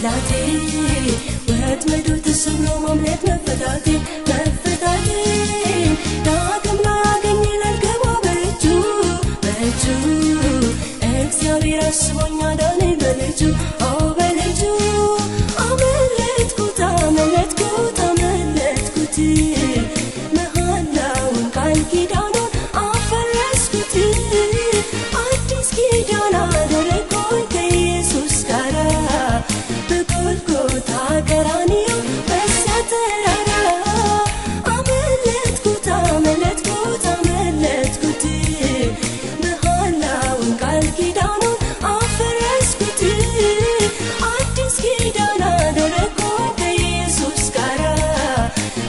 ጠላቴ ወጥመዱ ተሰብሮ ማምለጥ መፈታቴ መፈታቴ ዳግም ላገኝ ላልገባ በእጁ እግዚአብሔር አስቦኝ አዳነኝ በልጁ በልጁ አመለጥኩት አመለጥኩት አመለጥኩት መሐላውን ቃል ኪዳኑን አፈረስኩት አዲስ ኪዳን አደረግኩኝ ከኢየሱስ ጋር በጎልጎታ ቀራንዮ በዚያ ተራራ አመለጥኩት አመለጥኩት አመለጥኩት መሐላውን ቃል ኪዳኑን አፈረስኩት አዲስ ኪዳን አደረግኩኝ ከኢየሱስ ጋር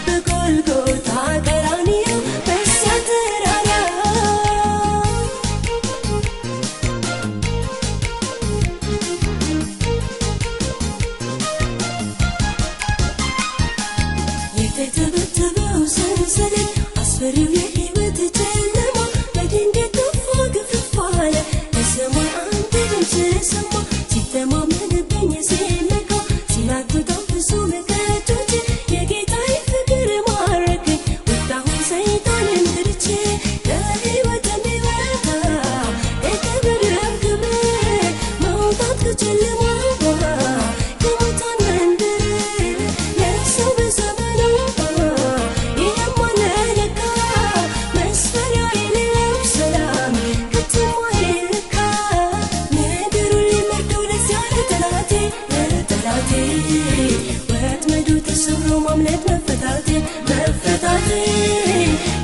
በጎልጎታ ቀራንዮ በዚያ ተራራ የተተበተበው ሰንሰለት አስፈሪው የሕይወት ጨለማ በድንገት ጠፋ ግፍፍ አለ ከሰማይ አንድ ድምፅ ሰማ ሲተማመንብኝ ሲለካ ሲላትተው ፍጹም ከእጆቼ የጌታዬ ፍቅር ማረከኝ ወጣሁኝ ሰይጣንን ትቼ ለሕይወት የሚበቃ የክብርም ክብር መውጣት ከጨለማ ከሙታን መንደር ለሰው በዘመኑ ይህም አለ ለካ መስፈሪያ የሌለው ሰላም ከቶም አይለካ ነገሩን ሊመርዶ ለዚያ ለጠላቴ ወጥመዱ ተሰብሮ ማምለጥ መፈታቴ መፈታቴ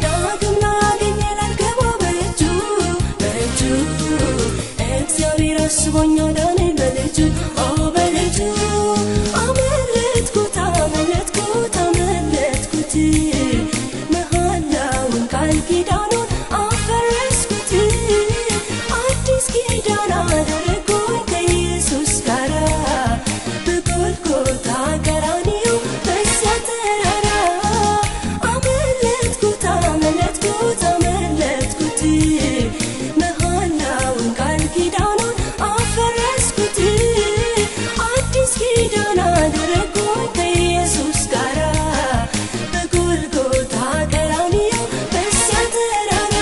ዳግም ላገኝ ላልገባ በእጁ እግዚአብሔር አስቦኝ አዳነኝ በልጁ በልጁ አመለጥኩት አመለጥኩት አመለጥኩት መሐላውን ቃል ኪዳኑን አፈረስኩት አዲስ ኪዳን አደረግኩኝ ከኢየሱስ ጋር በጎልጎታ ቀራንዮ በዚያ ተራራ አመለጥኩት አመለጥኩት አመለጥኩት መሐላውን ቃል ኪዳኑን አፈረስኩት አዲስ ኪዳን አደረግኩኝ ከኢየሱስ ጋር በጎልጎታ ቀራንዮ በዚያ ተራራ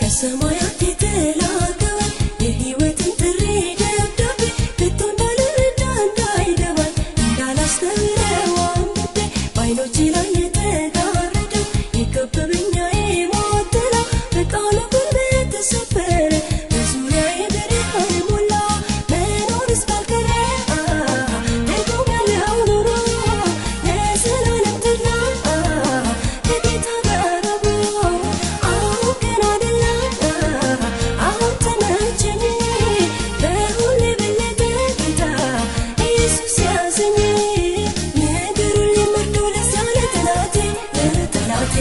ከሰማያት የተላከው የሕይወትን ጥሪ ደብዳቤ ከቶ እንዳልረዳ እንዳይገባኝ እንዳላስተውለው አንብቤ በዓይኖቼ ላይ የተጋረደው የከበበኝ የሞት ጥላ በቃሉ ጉልበት ተሰበረ በዙሪያዬ ብርሃን ሞላ መኖርስ ካልቀረ ደግሞም ያለው ኑሮ የዘላለም ተድላ ከጌታ ጋር አብሮ አሁን ገና አይደለም አሁን ተመቸኝ በሁሌ በለጠ ጌታ ኢየሱስ ያዘኝ ነገሩን ሊመርዶ ለዚያ ለጠላቴ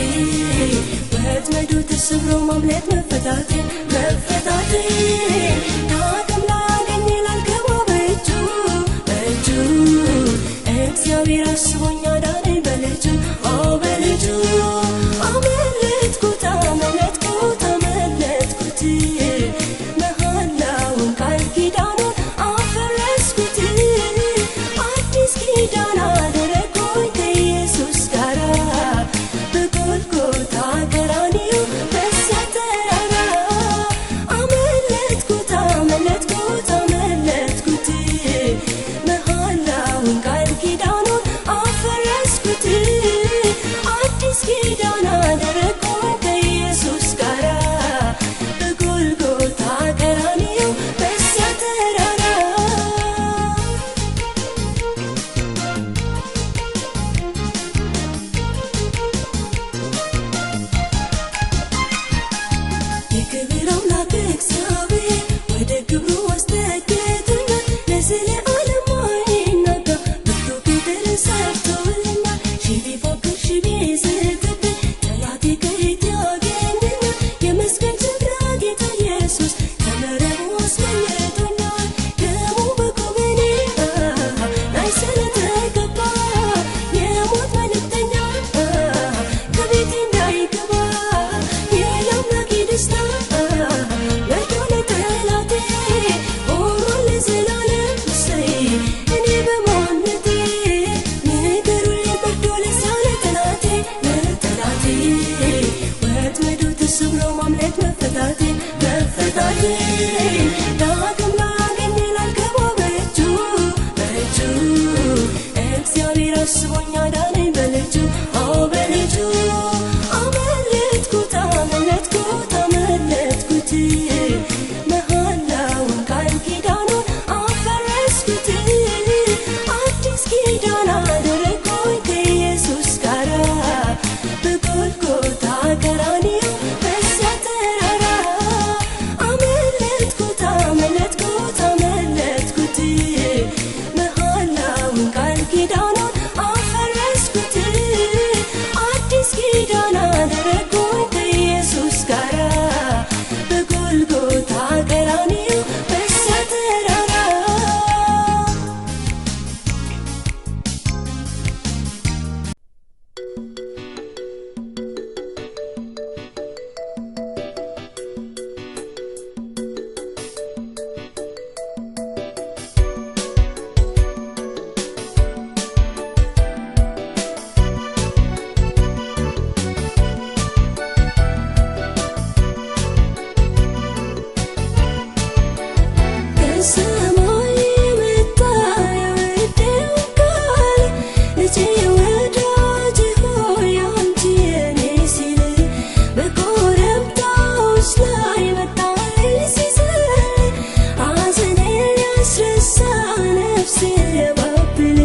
ወጥመዱ ተሰብሮ ማምለጥ መፈታቴ መፈታቴ ዳግም ላገኝ ላልገባ በእጁ እግዚአብሔር አስቦኝ አዳነኝ በልጁ በልጁ አመለጥኩት አመለጥኩት አመለጥኩት መሐላውን ቃል ኪዳኑን አፈረስኩት አዲስ ኪዳን አደረግኩኝ ከኢየሱስ ጋር በጎልጎታ ቀራንዮ በዚያ ተራራ አመለጥኩት አመለጥኩት አመለጥኩት መሐላውን ቃል ኪዳኑን አፈረስኩት አዲስ ኪዳን አደረግኩኝ ከኢየሱስ ጋር በጎልጎታ ቀራንዮ በዚያ ተራራ የክብር አምላክ እግዚአብሔር ወደ ክብሩ አስጠግቶኛል ለዘለዓለም አይናጋ ብርቱ ክብር ሰርቶልኛል ሺህ ቢፎክር ሺህ ቢዝትብኝ ጠላቴ በጎልጎታ ቀራንዮ በዚያ ተራራ አመለጥኩት አመለጥኩት አመለጥኩት መሐላውን ቃል ኪዳኑን አፈረስኩት አዲስ ኪዳን አደረግኩኝ ከኢየሱስ ጋራ በጎልጎታ ቀራንዮ በዚያ ተራራ ከሰማይ መጣ የወደው ቃል ልጄ ወዳጄ ሆይ አንቺ የኔ ሲል በኮረብታዎች ላይ መጣልኝ ሲዘል ሐዘኔን ሊያስረሳ ነፍሴን ሊያባብል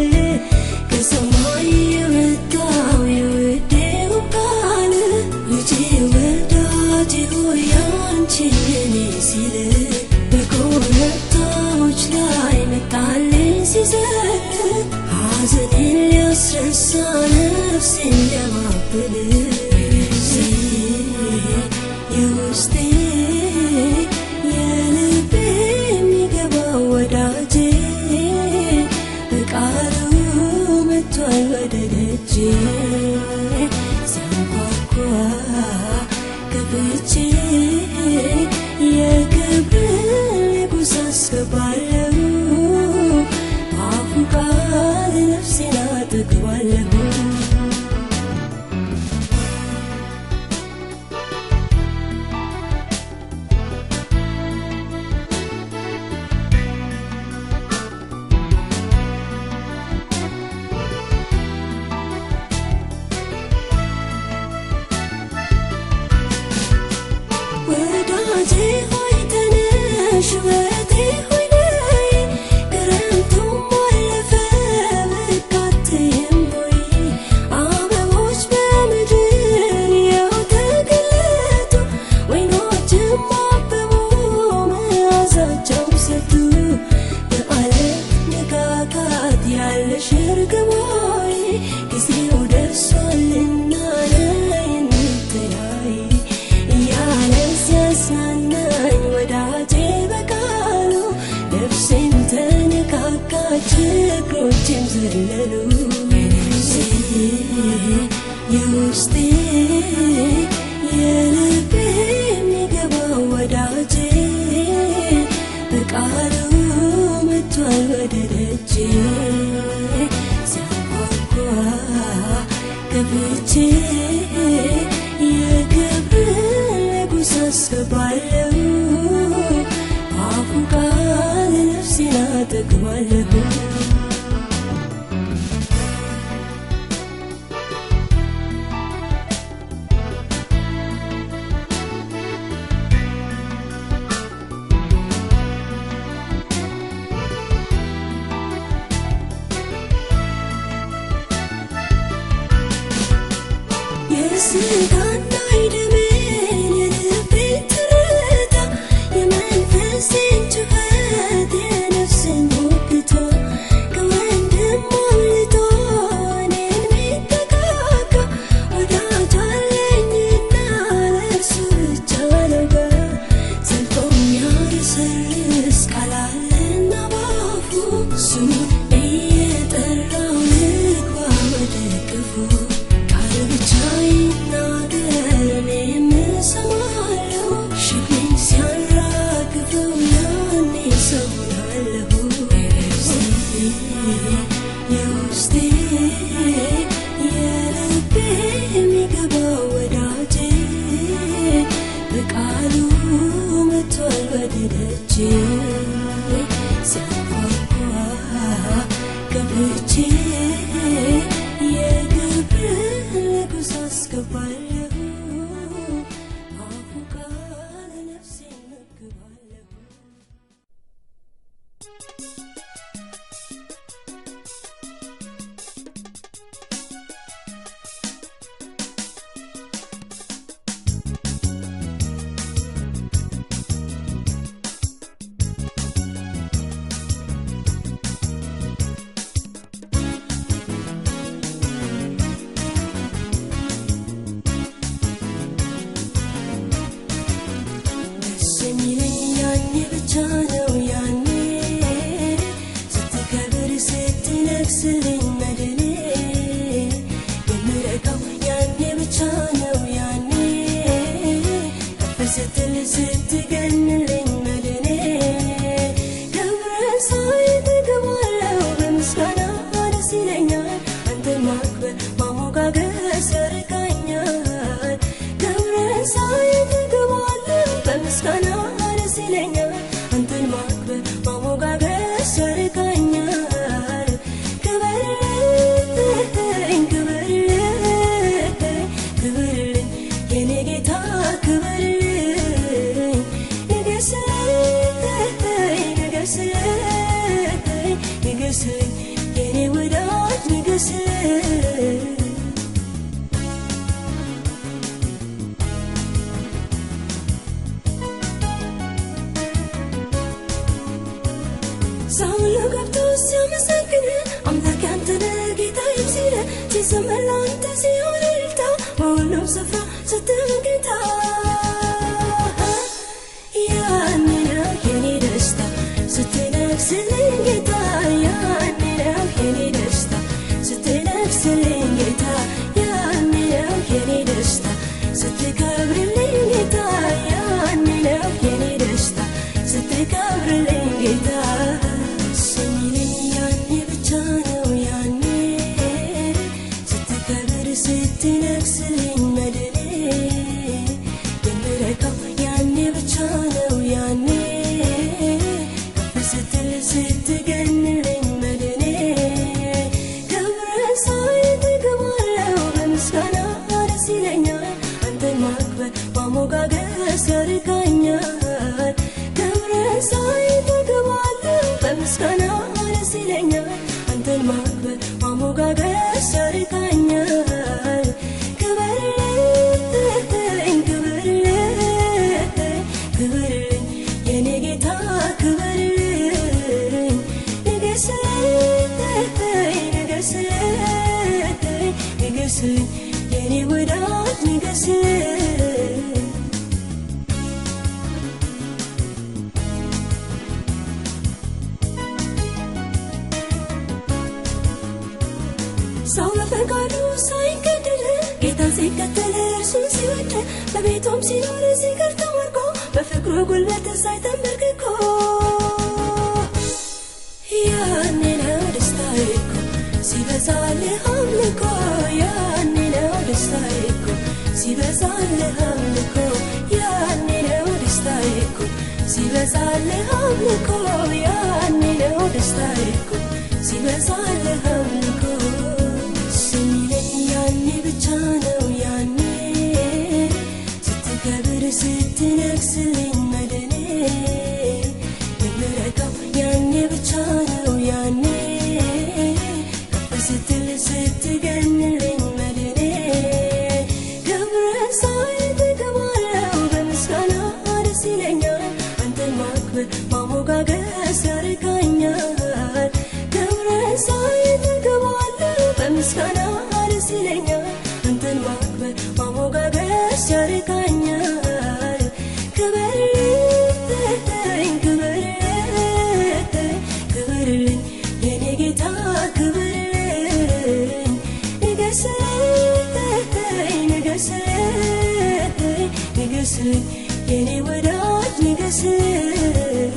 ከሰማይ የመጣው የወደው ቃል ልጄ ወዳጄ ሆይ አንቺ የኔ ሲል በኮረብታዎች ላይ መጣልኝ ሲዘል ሐዘኔን ሊያስረሳ ነፍሴን ሊያባብል የውስጤ የልቤ የሚገባው ወዳጄ በቃሉ መጥቷል ወደ ደጄ ሲያንኳኳ ከፍቼ የክብርን ንጉሥ አስገባለሁ በአፉ ቃል ነፍሴን አጠግባለሁ ወዳጄ ሆይ ተነሽ ሕይወቴ ሆይ ነይ ክረምቱም አለፈ በቃ አትይም ሆይ አበቦች በምድር ያው ተገለጡ ወይኖችም አበቡ መዓዛቸው ሰጡ በዓለት መካከል ያለሽ እርግብ ሆይ ጊዜው ደርሷልና ነይ እንተያይ እያለ ሲያጽናናኝ ወዳጄ በቃሉ ነፍሴም ተነካካች እግሮቼም ዘለሉ የውስጤ የልቤ የሚገባው ወዳጄ በቃሉ መጥቷል ወደ ደጄ ሲያንኳኳ ከፍቼ የክብርን ንጉሥ አስገባለሁ በአፉ ቃል ነፍሴን አጠግባለሁ የሥጋና የደሜን የልቤን ትርታ የመንፈሴን ጩኸት የነፍሴን ሞቅታ ከወንድም አምልጦ እኔን ሚጠጋጋ ወዳጅ አለኝና ለእርሱ ብቻ ነጋ ዘልቆ የሚያረሰርስ ቃል አለና በአፉ ስሙን እየጠራው ልግባ ወደ ክፉ ቃል ብቻ ይናገር እኔም እሰማለሁ ሸክሜን ሲያራግፈው ያኔ ሰው ሆናለሁ የውስጤ የልቤ የሚገባው ወዳጄ በቃሉ መጥቷል ወደ ደጄ ሲያንኳኳ ከፍቼ የክብርን ንጉሥ አስገባለሁ በአፉ ቃል ነፍሴን መግባለሁ የኔ ጌታ ክበርልኝ ንገስልኝ ንገስልኝ ንገስልኝ የኔ ወዳጅ ንገስልኝ ሰውሎ ገብቶ ሲያመሰግን አምላክ ያንተ ነህ ጌታዬ ሲል ሲዘመር ላንተ ሲሆን እልልታ በሁሉም ስፍራ ስትገኝታ ያኔ ነው የኔ ደስታ ስትነግስልኝ ጌታ ያኔ ነው የኔ ደስታ ስትነግስልኝ ጌታ ያኔ ነው የኔ ደስታ ስትከብርልኝ ጌታ ያኔ ነው የኔ ደስታ ስትከብርልኝ ጌታ ስትነግስልኝ መድኔ የምረካው ያኔ ብቻ ነው ያኔ ከፍ ስትል ስትገንልኝ መድኔ ክብርን ሳይ እጠግባለሁ በምስጋና ደስ ይለኛል አንተን ማክበር ማሞጋገስ ያርካኛል ክብርን ሳይ እጠግባለሁ በምስጋና ደስ ይለኛል አንተን ማክበር ማሞጋገስ ያርካኛል ክበርልኝ የኔ ጌታ ክበርልኝ ንገስልኝ ንገስልኝ ንገስልኝ የኔ ወዳጅ ንገስልኝ ሰው በፈቃዱ ሳይገደድ ጌታ ሲከተል እርሱን ሲወድ በቤቱም ሲኖር ሲቀር ተማርኮ በፍቅሩ ጉልበት ሳይተንበርክኮ ያኔ ነው ደስታዬ እኮ ሲበዛልህ አምልኮ ያኔ ነው ደስታዬ እኮ ሲበዛልህ አምልኮ ያኔ ነው ደስታዬ እኮ ሲበዛልህ አምልኮ ያኔ ነው ደስታዬ እኮ ሲበዛልህ አምልኮ ያኔ ብቻ ነው ያኔ ስትከብር ስትነግስልኝ መድኔ የምረካው ያኔ ብቻ ነው ያኔ ከፍ ስትል ስትገንልኝ መድኔ ክብርን ሳይ እጠግባለሁ በምስጋና ደስ ይለኛል አንተን ማክበር ማሞጋገስ ያርካኛል ክብርን ሳይ እጠግባለሁ በምስጋና ደስ ይለኛል አንተን ማክበር ማሞጋገስ ያርካኛል ክበርልኝ ክበርልኝ ክበርልኝ የኔ ጌታ ክበርልኝ ንገስልኝ ንገስልኝ ንገስልኝ የኔ ወዳጅ ንገስልኝ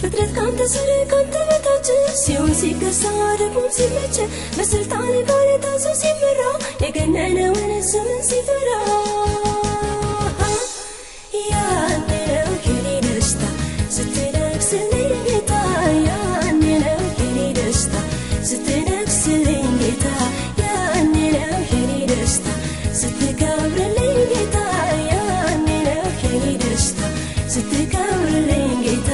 ፍጥረት ካንተ ስር ካንተ በታች ሲሆን ሲገዛ ደግሞ ሲመች በስልጣን ጋር የታዘው ሲመራ የገነነውን ስምን ሲፈራ ያኔ ነው የኔ ደስታ ስትነግስልኝ ጌታ ያኔ ነው የኔ ደስታ ስትነግስልኝ ጌታ ያኔ ነው የኔ ደስታ ስትከብርልኝ ጌታ ያኔ ነው የኔ ደስታ ስትከብርልኝ ጌታ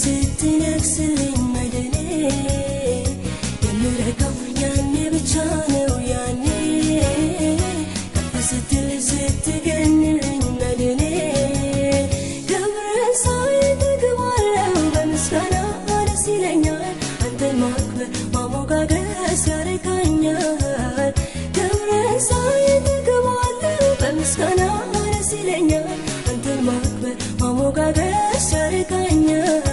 ስትነግስልኝ መድኔ የምረካው ያኔ ብቻ ነው ያኔ ከፍ ስትል ስትገንልኝ መድኔ ክብርን ሳይ እጠግባለሁ በምስጋና ደስ ይለኛል አንተን ማክበር ማሞጋገስ ያርካኛል ክብርን ሳይ እጠግባለሁ በምስጋና ደስ ይለኛል አንተን ማክበር ማሞጋገስ ያርካኛል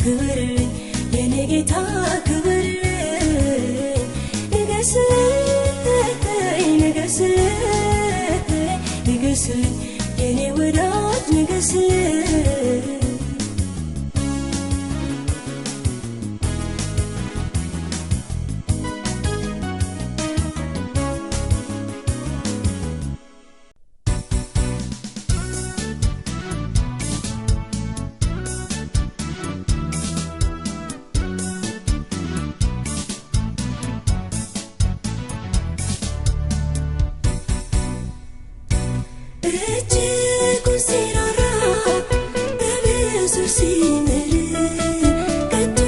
ክበርልኝ የኔ ጌታ ክበርልኝ ንገስልኝ ንገስልኝ ንገስልኝ የኔ ወዳጅ ንገስልኝ እጅጉን ሲራራ በብዙ ሲምር ቀዶ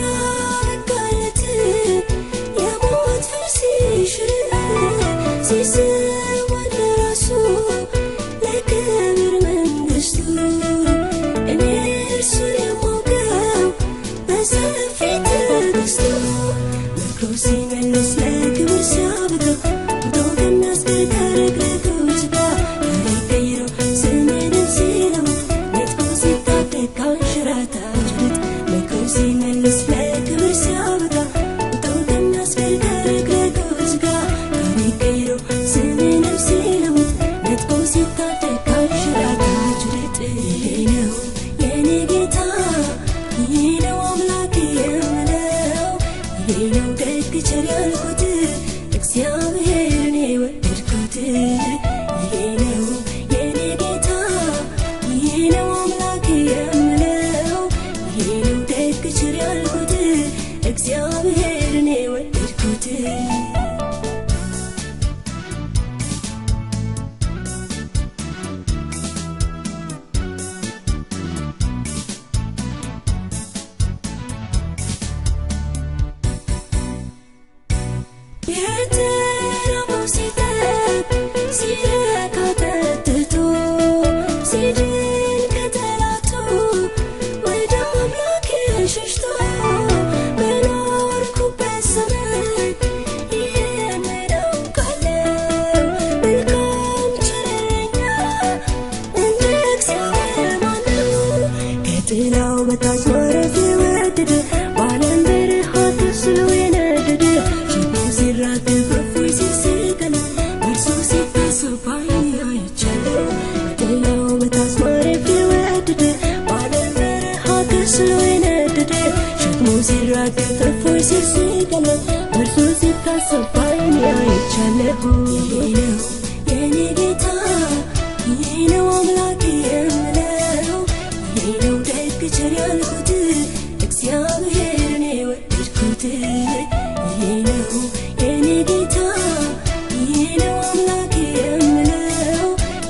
አበቃለት የሞት ፍርድ ሲሽር ሲሰዋ ለራሱ ለክብር መንግሥቱ እኔ እርሱን የማውቀው በሰፊ ትዕግሥቱ መክሮ ሲመልስ ለክብር ሲያበቃው ውጣው ከሚያስገርግ ረግረጎች ጋር ታሪክ ቀይሮ ስምህንም ሲለውጥ ነጥቆ ሲታደግ ከአንሸራታች ቤት መክሮ ሲመልስ ለክብር ሲያበቃው ውጣው ከሚያስገርግ ረግረጎች ጋር ታሪክ ቀይሮ ስምህንም ሲለውጥ ነጥቆ ሲታደግ ከአንሸራታች ቤት ይሄ ነው የኔ ጌታ ይሄ ነው አምላኬ የምለው ይሄ ነው ደግ ቸር ያልኩት እግዚአብሔርን የወደድኩት ይሄ ነው የኔ ጌታ ይሄ ነው አምላኬ የምለው ይሄ ነው ደግ ቸር ያልኩት እግዚአብሔርን የወደድኩት የተራበው ሲጠግብ ሲረካ ጠጥቶ ሲድን ከጠላቱ ወደ አምላኬ ሸሽቶ በኖርኩበት ዘመን ይህንን አውቃለሁ መልካም ቸረኛ እንደ እግዚአብሔር ማን ነው? ከጥላው በታች ማረፍ የወደደ በዓለም በረሃ ተስሎ የነደደ ሲራገፍ እፎይ ሲል ሲቀና በእርሱ ሲታሰብ በዓይኔ አይቻለሁ ከጥላው በታች ማረፍ የወደደ በዓለም በረሃ ተስሎ የነደደ ሸክሙ ሲራገፍ እፎይ ሲል ሲቀና በእርሱ ሲታሰብ በዓይኔ አይቻለሁ ይሄ ነው የኔ ጌታ ይሄ ነው አምላኬ የምለው ይሄ ነው ደግ ቸር ያልኩት እግዚአብሔርን የወደድኩት ይሄ ነው የኔ ጌታ ይሄ ነው አምላኬ የምለው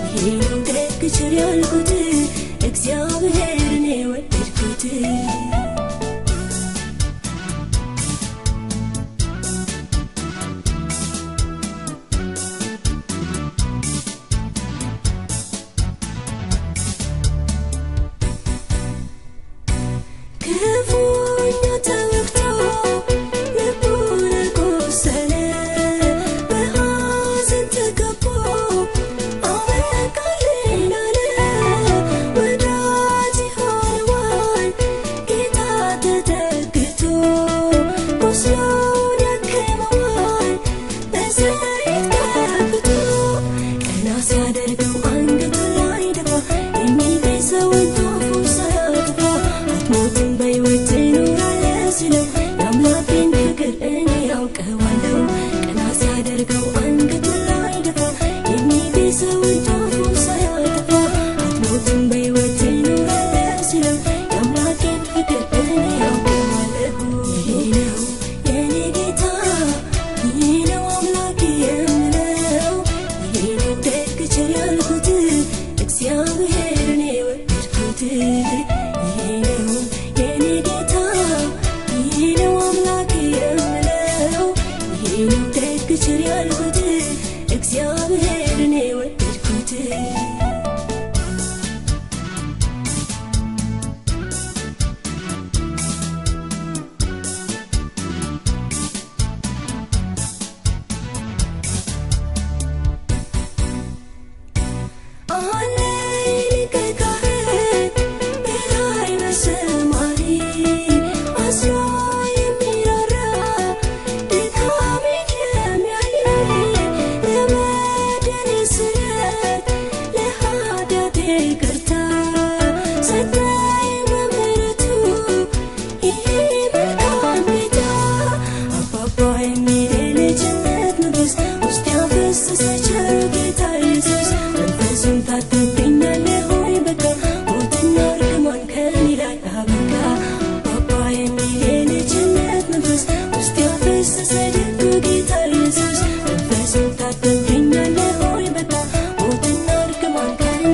ይሄ ነው ደግ ቸር ያልኩት እግዚአብሔርን የወደድኩት ክፉኛ ተወግቶ ልቡን ቆሰለ በሐዘን ተከቦ አበቃልኝ አለ ወዳጅ ሆነዋል ጌታ ተጠግቶ ቁስሉን ያክመዋል በዘይት ቀብቶ ቀና ሲያደርገው አንገቱን ላይ ደፋ የሚቤዘውን ጦፉ ሳያጠፋ አትሞትም በሕይወት ትኖራለህ ሲለው የአምላኬን ፍቅር እኔ ያውቀዋለሁ ቀና ሲያደርገው አንገቱን ላይ ደፋ የሚቤዘውን ጦፉን ሳያጠፋ አትሞትም በሕይወት ትኖራለህ ሲለው የአምላኬን ፍቅር እኔ ያውቀዋለሁ ይሄ ነው የኔ ጌታ ይሄ ነው አምላኬ የምለው ይሄ ነው ደግ ቸር ያልኩት እግዚአብሔርን የወደድኩት ይሄ ነው የኔ ጌታ ይሄ ነው አምላኬ የምለው ይሄ ነው ደግ ቸር ያልኩት እግዚአብሔርን የወደድኩት አለኝ ሊቀ ካህን በላይ በሰማይ አዝኖ የሚራራ ድካሜን የሚያይ ለበደሌ ስርየት ለኃጢአቴ ይቅርታ ሰጠኝ በምሕረቱ ይሄ መልካም ጌታ አባባ የሚል የልጅነት መንፈስ ውስጥ ያፈሰሰ ቸሩ ጌታ ኢየሱስ መንፈሱን ታድጎኛለህ ሆይ በቃ ሞትና እርግማን ከእኔ ላይ አበቃ አባባ የሚል የልጅነት መንፈስ ውስጥ ያፈሰሰ ደጉ ጌታ ኢየሱስ መንፈሱን ታድጎኛለህ ሆይ በቃ ሞትና እርግማን ከእኔ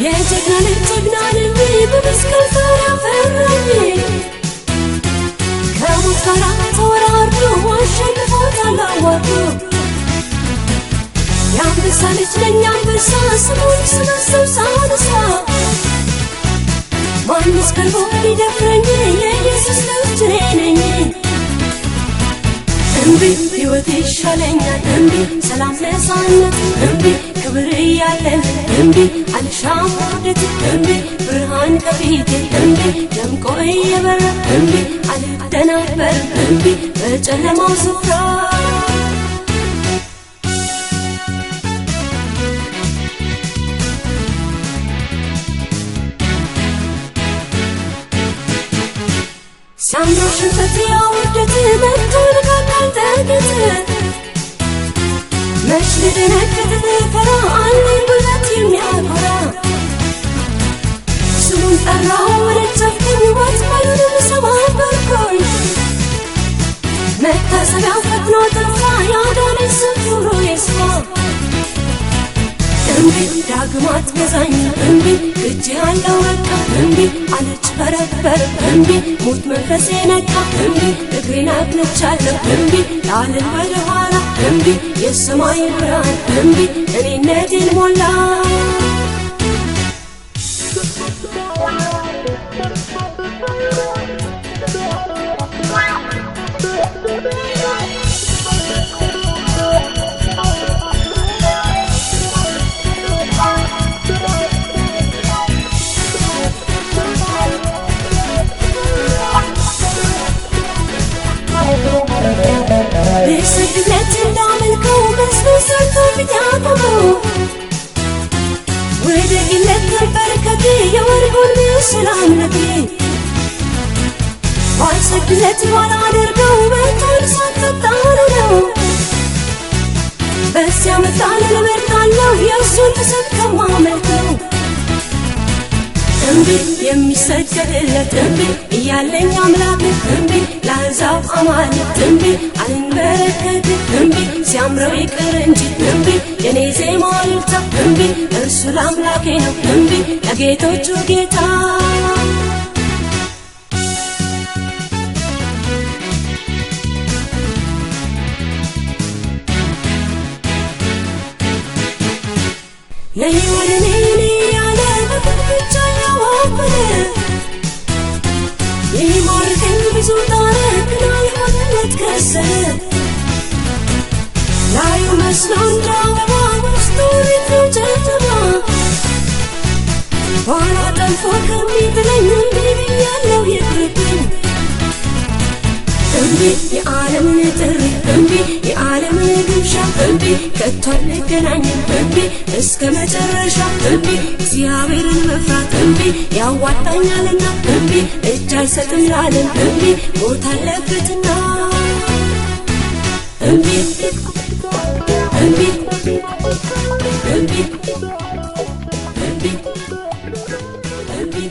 የጀግና ልጅ ጀግና ነኝ በመስቀል ጣር ያፈራኝ ከሞት ጋር ተወራርዶ አሸንፎታል አዋርዶ የአንበሳ ልጅ ነኝ አንበሳ ስሙን ስናስብ ሳነሳ ማንስ ቀርቦ ሊደፍረኝ የኢየሱስ ልጅ ነኝ እምቢ ሕይወት ይሻለኛል እምቢ ሰላም ነፃነት እምቢ ክብር እያለን እምቢ አልሻም ውርደት እምቢ ብርሃን ከፊቴ እምቢ ደምቆ እየበራ እምቢ አልደናበር እምቢ በጨለማው ስፍራ ሲያምረው ሽንፈት ያውርደት መጥቶ ልካካል ጠግት መች ልደነግጥ ልፈራ አለኝ ጉልበት የሚያኮራ ስሙን ጠራው ወደጨፍኩኝ ወጥመዱንም ሰባበርኩኝ መታሰቢያው ፈጥኖ ጠፋ ያዳነኝ ስም ክብሩ ይስፋ እምቢ ዳግም አትገዛኝ እምቢ እጅ ያለው በቃ እምቢ አልጭበረበር እምቢ ሙት መንፈሴ ነካ እምቢ እግሬን አቅንቻለሁ እምቢ ላልን ወደ ኋላ እምቢ የሰማይ ብርሃን እምቢ እኔነቴን ሞላ ልስግድለት እንዳመልከው መስሎ ሰርቶ ፊት ያቆመው ወደ ግለት ተንበርከኬ የወርቁን ምስል አምልኬ ባልሰግድለት ባላደርገው በልቶን ሳትጠጣን ነው በዚያ መጣል ልመርጣለሁ የእሱን ምስል ከማመልከው እምቢ የሚሰገድለት እምቢ እያለኝ አምላክ እምቢ ለአሕዛብ አማልክት እምቢ አልንበረከክ እምቢ ሲያምረው ይቅር እንጂ እምቢ የኔ ዜማ ይልታ እምቢ እርሱ ለአምላኬ ነው እምቢ ለጌቶቹ ጌታ ነይ ወደ እኔ ያለ በፍቅር ብቻ ያዋወደ ይማርከኝ ብዙ ጣረ ግን አልሆነለት ከሰረ ላዩ መስሎ እንደ አበባ ውስጡ ቤት ነው ጨለማ ኋላ ጠልፎ ከሚጥለኝ እምቢ ብያለሁ ይቅርብኝ እምቢ የዓለምን ጥሪ እምቢ የዓለምን ግብዣ እምቢ ከቶ አልገናኝም እምቢ እስከ መጨረሻ እምቢ እግዚአብሔርን መፍራት እምቢ ያዋጣኛልና እምቢ እጅ አልሰጥም ላለም እምቢ ሞት አለበትና እምቢ እምቢ እምቢ እምቢ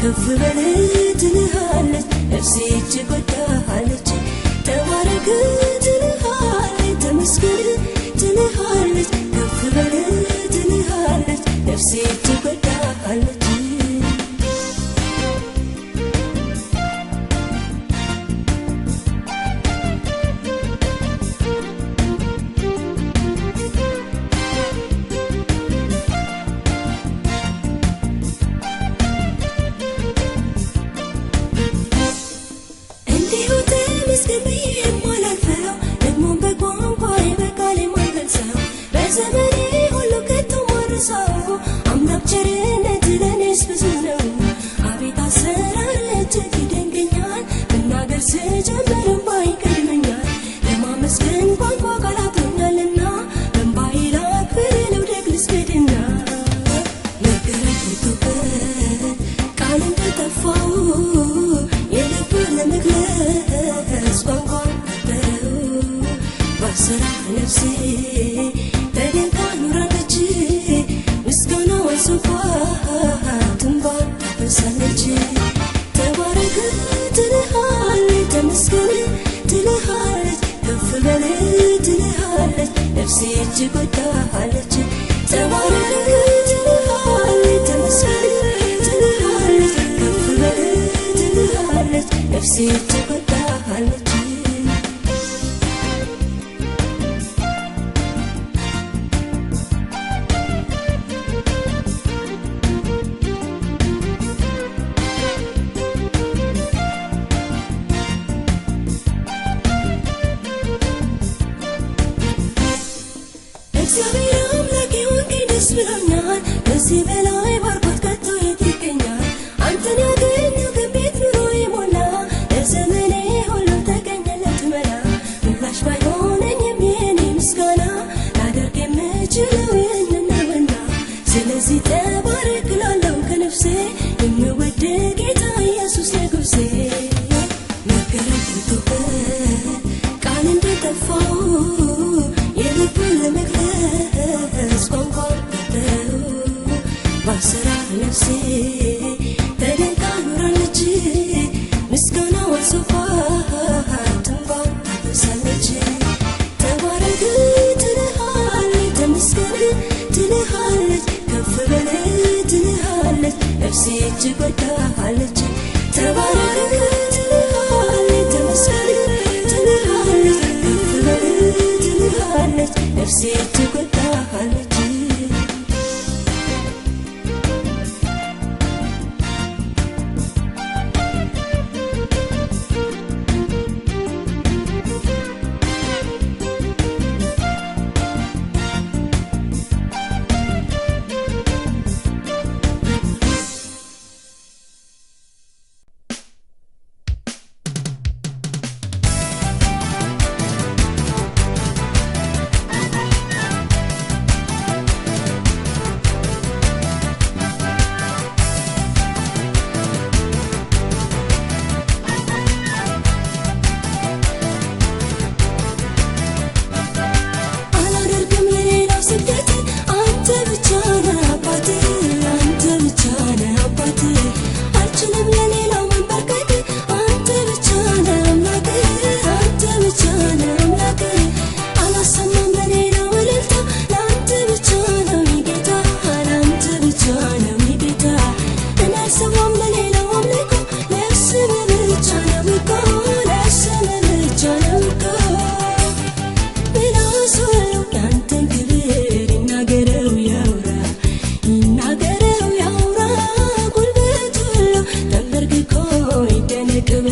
ከፍ በል ትልሃለች ነፍሴ እጅግ ወዳሃለች ተባረክ ትልሃለች ተመስገን ትልሃለች ከፍ በል ትልሃለች ነፍሴ እጅግ ወዳሃለች ነፍሴ እጅግ ወዳሃለች ተባረክ ትልሃለች ተመስገን ትልሃለች ከፍ በል ትልሃለች ነፍሴ እጅግ ወዳሃለች ከዚህ በላይ ባርኮት ከቶ የት ይገኛል አንተን ያገኘው ከቤት ኑሮ የሞላ ለዘመኔ ሁሉ ተገኘለት መላ ምላሽ ባይሆነኝም የኔ ምስጋና ላደርግ የምችለው ይህንን ነውና ስለዚህ ተባረክ እላለሁ ከነፍሴ የምወድ ጌታ ኢየሱስ ንጉሴ መገረም ትቶበት ቃል እንደጠፋው የልቡን ለመግለጽ ቋንቋ ባሰራ ነፍሴ ተደንቃ ኖራለች ምስጋናዋን ሶፋት እንባን ታፈሳለች ተባረክ ትልሃለች ተመስገን ትልሃለች ከፍ በል ትልሃለች ነፍሴ እጅግ ወዳሃለች ተባረክ ትልሃለች ተመስገን ትልሃለች ከፍ በል ትልሃለች ነፍሴ እጅግ ወዳሃለች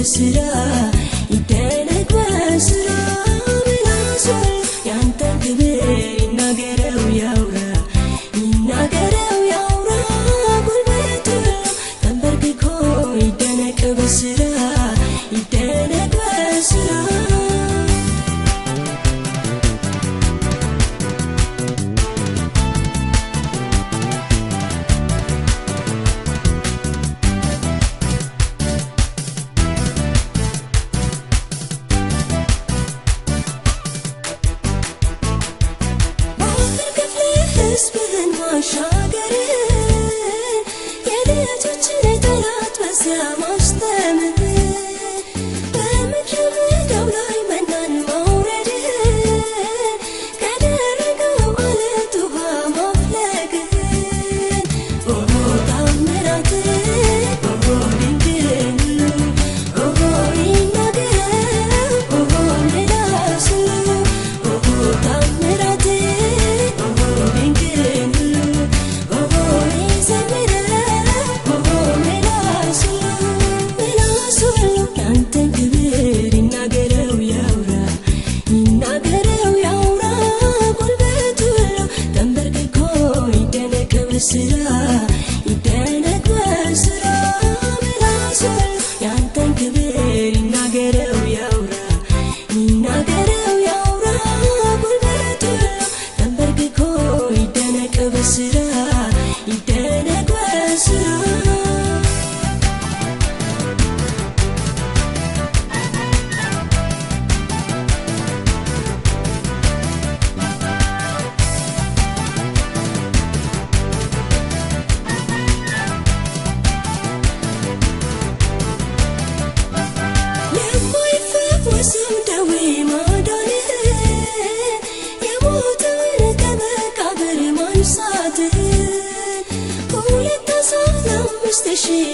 ስራ ይደነቅ በስራ ምላሱ ያንተን ክብር ይናገረው ያውራ ይናገረው ያውራ ጉልበቱ ተንበርክኮ ይደነቅ በስራ ይደነቅ በስራ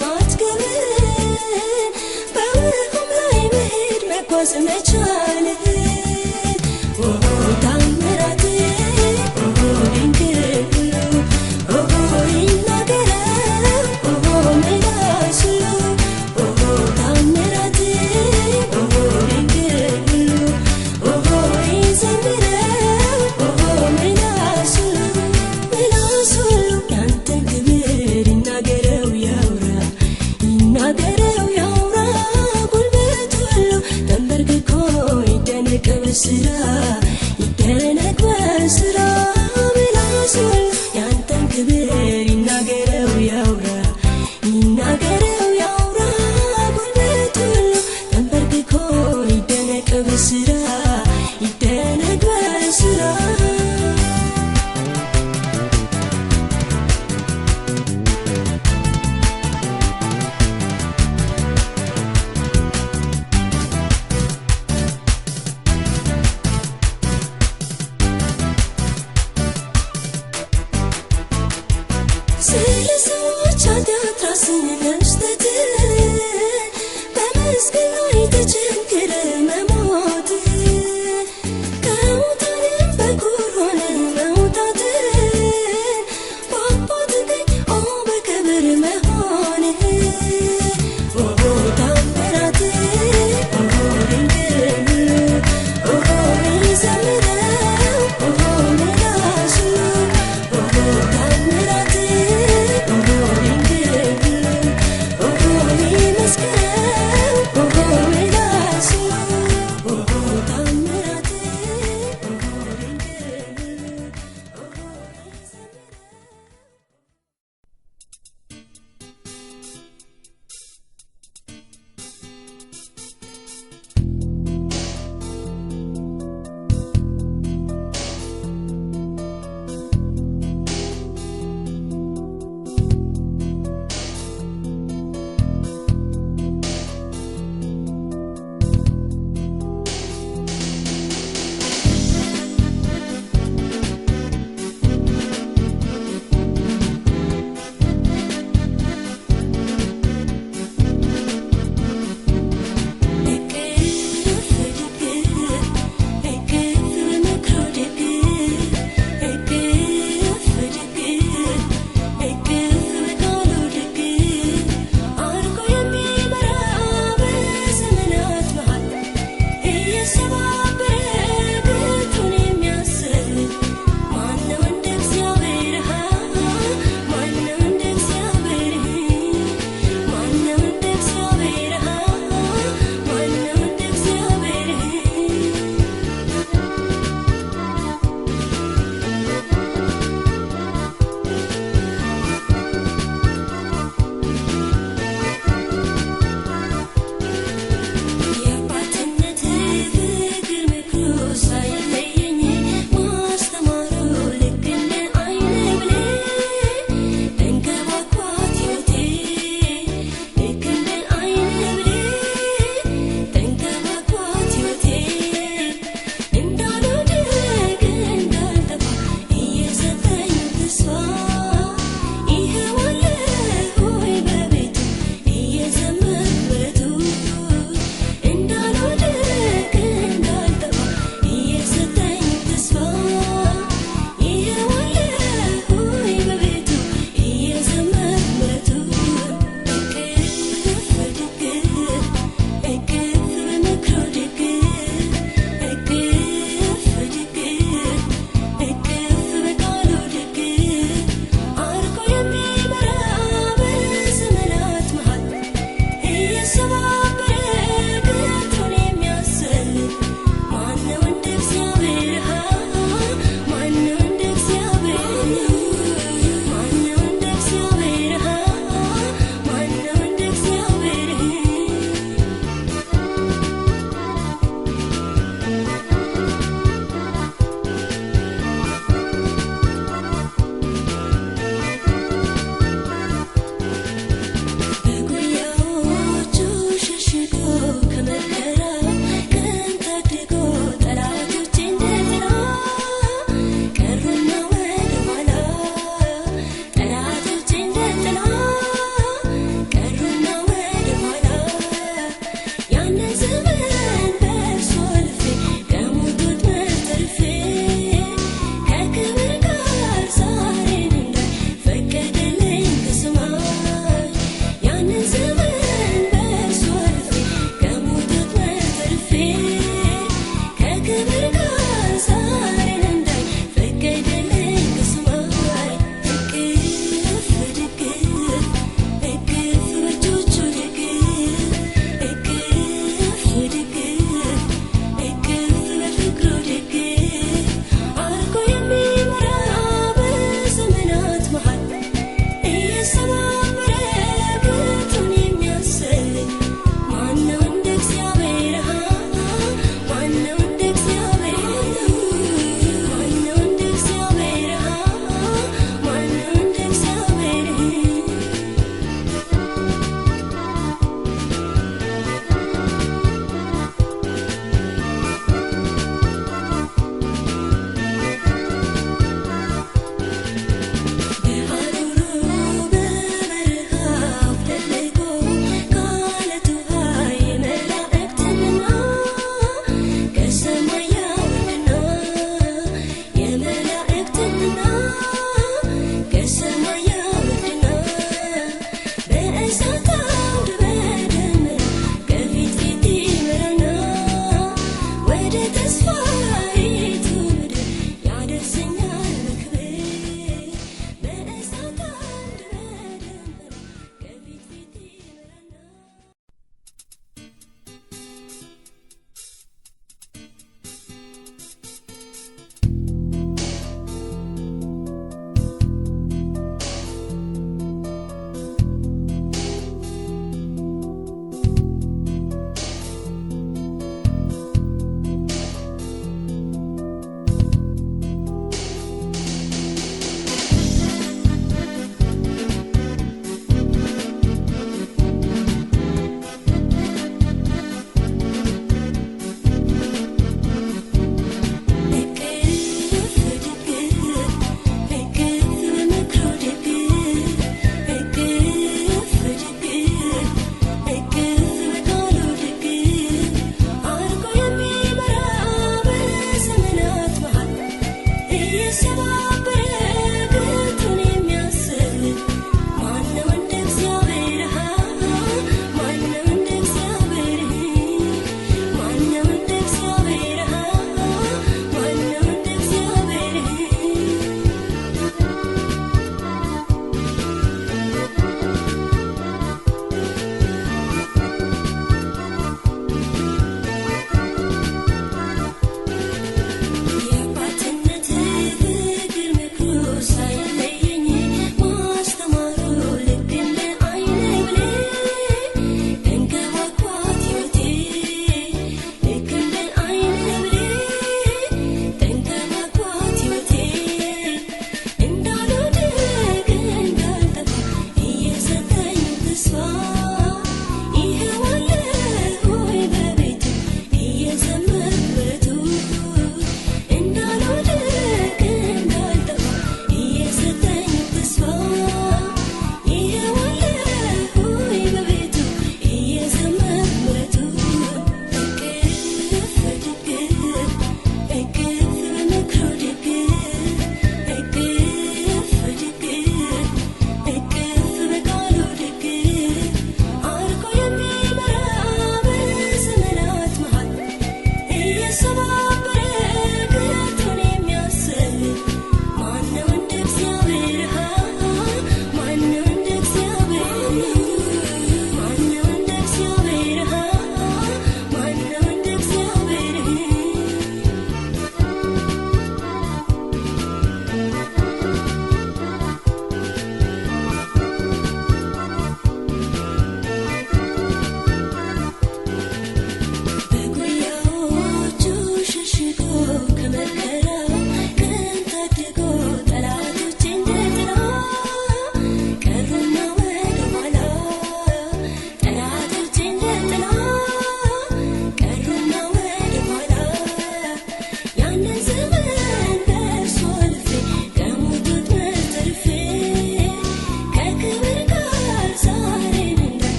ማትገብ በውሃም ላይ መሄድ መጓዝ መቻል ታምራት ድንቅ ይናገረው ምላሱ ታምራት ድንቅ ይዘምረው ምላሱ ያንተን ክብር ይናገረው ያውራ ጉልበት ሁሉ ተንበርክኮ ይደነቅ በስራ ምላሱ ያንተን ክብር ይናገረው ያውራ ጉልበት ሁሉ ተንበርክኮ ይደነቅ በስራ ስለ ሰዎች ኃጢአት ራስን መስጠት በመስቀል ላይ ተቸንክረ መሞት ከሙታንም በኩር ሆነ መውጣት በአባት ቀኝ በክብር መሆን ታምራት ድንቅ ይዘምረው ምላሱ ታምራት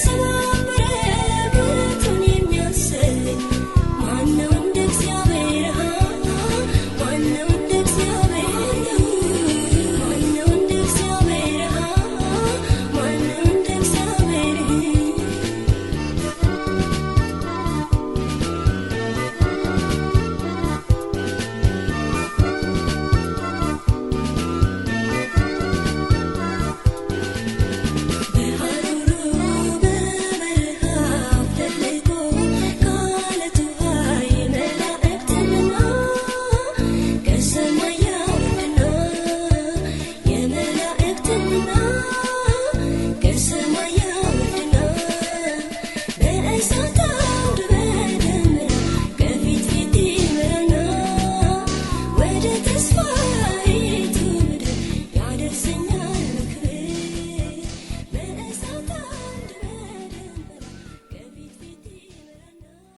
ሰላም